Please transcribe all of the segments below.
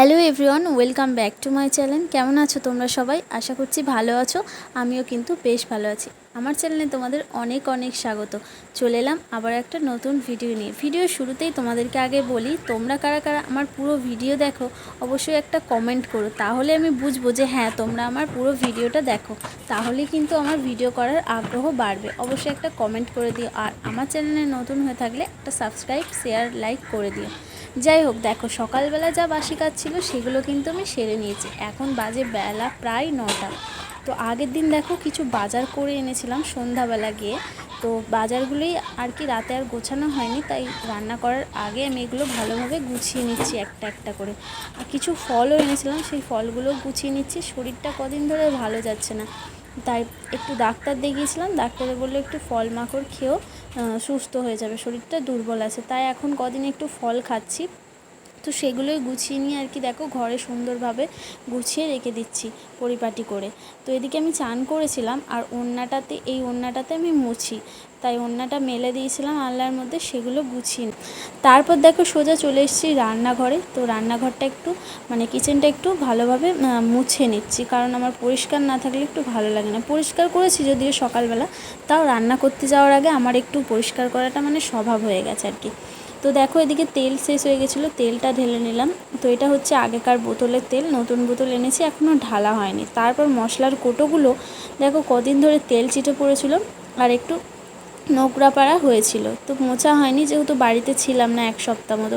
Hello everyone, welcome back to my channel. কেমন আছো তোমরা সবাই? আশা করছি ভালো আছো। আমিও কিন্তু বেশ ভালো আছি। আমার চ্যানেলে তোমাদের অনেক অনেক স্বাগত। চলে এলাম আবার একটা নতুন ভিডিও নিয়ে। ভিডিওর শুরুতেই তোমাদেরকে আগে বলি, তোমরা কারা কারা আমার পুরো ভিডিও দেখো অবশ্যই একটা কমেন্ট করো, তাহলে আমি বুঝবো যে হ্যাঁ তোমরা আমার পুরো ভিডিওটা দেখো। তাহলে কিন্তু আমার ভিডিও করার আগ্রহ বাড়বে। অবশ্যই একটা কমেন্ট করে দিও, আর আমার চ্যানেলে নতুন হয়ে থাকলে একটা সাবস্ক্রাইব, শেয়ার, লাইক করে দিও। যাই হোক, দেখো সকালবেলা যা বাসি কাজ ছিল সেগুলো কিন্তু আমি সেরে নিয়েছি। এখন বাজে বেলা প্রায় 9টা। তো আগের দিন দেখো কিছু বাজার করে এনেছিলাম সন্ধ্যাবেলা গিয়ে। তো বাজারগুলোই আর কি রাতে আর গোছানো হয়নি, তাই রান্না করার আগে আমি এগুলো ভালোভাবে গুছিয়ে নিচ্ছি একটা একটা করে। আর কিছু ফলও এনেছিলাম, সেই ফলগুলো গুছিয়ে নিচ্ছি। শরীরটা কদিন ধরে ভালো যাচ্ছে না, তাই একটু ডাক্তার দেখিয়েছিলাম। ডাক্তারে বললো একটু ফল মাকড় খেয়েও সুস্থ হয়ে যাবে, শরীরটা দুর্বল আছে। তাই এখন কদিন একটু ফল খাচ্ছি। তো সেগুলোই গুছিয়ে নিয়ে আর কি দেখো ঘরে সুন্দরভাবে গুছিয়ে রেখে দিচ্ছি পরিপাটি করে। তো এদিকে আমি চান করেছিলাম, আর এই ওড়নাটাতে আমি মুছি, তাই ওড়নাটা মেলে দিয়েছিলাম আলনার মধ্যে, সেগুলো গুছিয়ে। তারপর দেখো সোজা চলে এসেছি রান্নাঘরে। তো রান্নাঘরটা একটু কিচেনটা একটু ভালোভাবে মুছে নিচ্ছি, কারণ আমার পরিষ্কার না থাকলে একটু ভালো লাগে না। পরিষ্কার করেছি যদিও সকালবেলা, তাও রান্না করতে যাওয়ার আগে আমার একটু পরিষ্কার করাটা স্বভাব হয়ে গেছে আর কি। তো দেখো এদিকে তেল শেষ হয়ে গেছিলো, তেলটা ঢেলে নিলাম। তো এটা হচ্ছে আগেকার বোতলের তেল, নতুন বোতল এনেছি, এখনও ঢালা হয়নি। তারপর মশলার কোটোগুলো দেখো কদিন ধরে তেল চিটে পড়েছিল আর একটু নোংরা পাড়া হয়েছিল, তো মোছা হয়নি, যেহেতু বাড়িতে ছিলাম না এক সপ্তাহ মতো,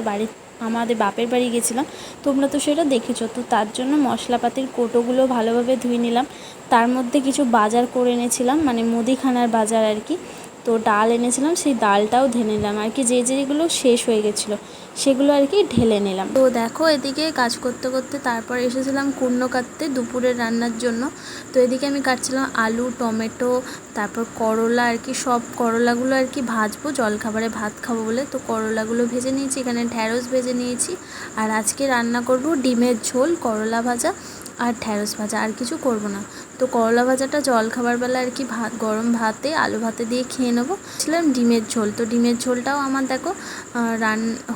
আমাদের বাপের বাড়ি গেছিলাম, তোমরা তো সেটা দেখেছো। তো তার জন্য মশলাপাতির কোটোগুলো ভালোভাবে ধুয়ে নিলাম। তার মধ্যে কিছু বাজার করে এনেছিলাম, মুদিখানার বাজার আর কি। তো ডাল এনেছিলাম, সেই ডালটাও ঢেলে নিলাম আর কি, যেগুলো শেষ হয়ে গেছিলো সেগুলো আর কি ঢেলে নিলাম। তো দেখো এদিকে কাজ করতে করতে তারপর এসেছিলাম কুমড়ো কাটতে দুপুরের রান্নার জন্য। তো এদিকে আমি কাটছিলাম আলু, টমেটো, তারপর করলা আর কি। সব করলাগুলো আর কি ভাজবো, জলখাবারে ভাত খাবো বলে। তো করলাগুলো ভেজে নিয়েছি, এখানে ঢ্যাঁড়স ভেজে নিয়েছি। আর আজকে রান্না করব ডিমের ঝোল, করলা ভাজা আর ঢ্যাঁড়স ভাজা, আর কিছু করব না। তো করলা ভাজাটা জলখাবার বেলা আর কি গরম ভাতে, আলু ভাতে দিয়ে খেয়ে নেবো। ছিলাম ডিমের ঝোল, তো ডিমের ঝোলটাও আমার দেখো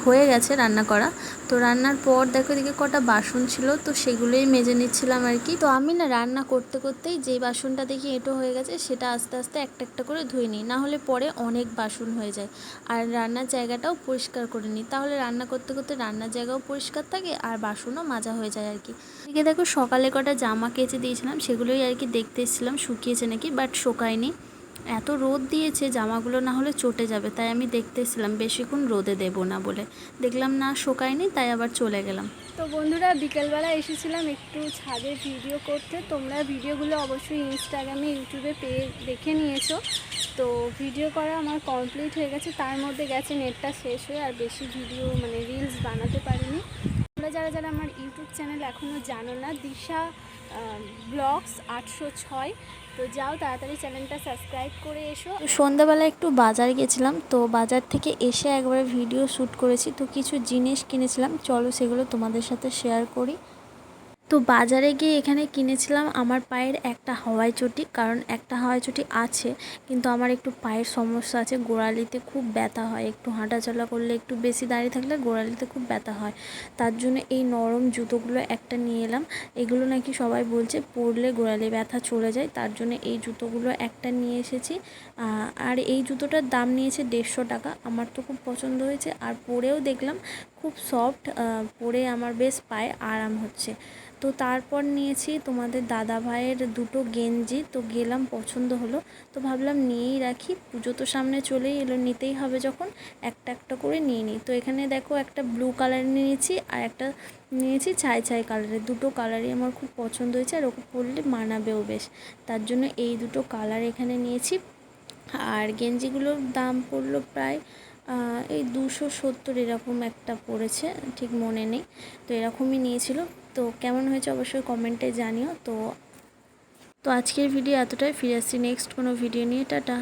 হয়ে গেছে রান্না করা। তো রান্নার পর দেখো এদিকে কটা বাসন ছিল, তো সেগুলোই মেজে নিচ্ছিলাম আর কি। তো আমি রান্না করতে করতেই যেই বাসনটা দেখি এঁটো হয়ে গেছে সেটা আস্তে আস্তে একটা একটা করে ধুয়ে নিই, নাহলে পরে অনেক বাসন হয়ে যায়। আর রান্নার জায়গাটাও পরিষ্কার করে নিই, তাহলে রান্না করতে করতে রান্নার জায়গাও পরিষ্কার থাকে আর বাসনও মাজা হয়ে যায় আর কি। এদিকে দেখো সকালে কটা জামা কেচে দিয়েছিলাম, সেগুলোই আর কি দেখতে এসেছিলাম শুকিয়েছে নাকি, বাট শোকায়নি। এত রোদ দিয়েছে, জামাগুলো না হলে চটে যাবে, তাই আমি দেখতে এসেছিলাম বেশিক্ষণ রোদে দেবো না বলে। দেখলাম না শোকায়নি, তাই আবার চলে গেলাম। তো বন্ধুরা, বিকেলবেলা এসেছিলাম একটু ছাদে ভিডিও করতে। তোমরা ভিডিওগুলো অবশ্যই ইনস্টাগ্রামে, ইউটিউবে পেয়ে দেখে নিয়েছো। তো ভিডিও করা আমার কমপ্লিট হয়ে গেছে, তার মধ্যে গেছে নেটটা শেষ হয়ে, আর বেশি ভিডিও রিলস বানাতে পারিনি। তোমরা যারা যারা আমার ইউটিউব চ্যানেল এখনও জানো না, দিশা ব্লগস 806, তো যাও তাড়াতাড়ি চ্যানেলটা সাবস্ক্রাইব করে এসো। সন্ধ্যাবেলা একটু বাজার গেছিলাম, তো বাজার থেকে এসে একবারে ভিডিও শ্যুট করেছি। তো কিছু জিনিস কিনেছিলাম, চলো সেগুলো তোমাদের সাথে শেয়ার করি। তো বাজারে গিয়ে এখানে কিনেছিলাম আমার পায়ের একটা হাওয়াই চটি, কারণ একটা হাওয়াই চটি আছে, কিন্তু আমার একটু পায়ের সমস্যা আছে, গোড়ালিতে খুব ব্যথা হয়, একটু হাঁটাচলা করলে, একটু বেশি দাঁড়িয়ে থাকলে গোড়ালিতে খুব ব্যথা হয়। তার জন্য এই নরম জুতোগুলো একটা নিয়ে এলাম। এগুলো নাকি সবাই বলছে পরলে গোড়ালি ব্যথা চলে যায়, তার জন্য এই জুতোগুলো একটা নিয়ে এসেছি। আর এই জুতোটার দাম নিয়েছে 150 টাকা। আমার তো খুব পছন্দ হয়েছে, আর পরেও দেখলাম খুব সফট, পরে আমার বেশ পায়ে আরাম হচ্ছে। তো তারপর নিয়েছি তোমাদের দাদা ভাইয়ের দুটো গেঞ্জি, তো গেলাম পছন্দ হলো, তো ভাবলাম নিয়েই রাখি, পুজো তো সামনে চলেই এলো, নিতেই হবে যখন একটা একটা করে নিয়ে নিই। তো এখানে দেখো একটা ব্লু কালার নিয়েছি, আর একটা নিয়েছি ছাই ছাই কালারের। দুটো কালারই আমার খুব পছন্দ হয়েছে, আর ওকে পরলে মানাবেও বেশ, তার জন্য এই দুটো কালার এখানে নিয়েছি। আর গেঞ্জিগুলোর দাম পড়লো প্রায় এই 270 এরকম একটা পড়েছে, ঠিক মনে নেই। তো এরকমই নিয়েছিল। তো কেমন হয়েছে অবশ্যই কমেন্টে জানিও। তো আজকের ভিডিও এতটাই, ফিরে আসছি নেক্সট কোনো ভিডিও নিয়ে। টাটা।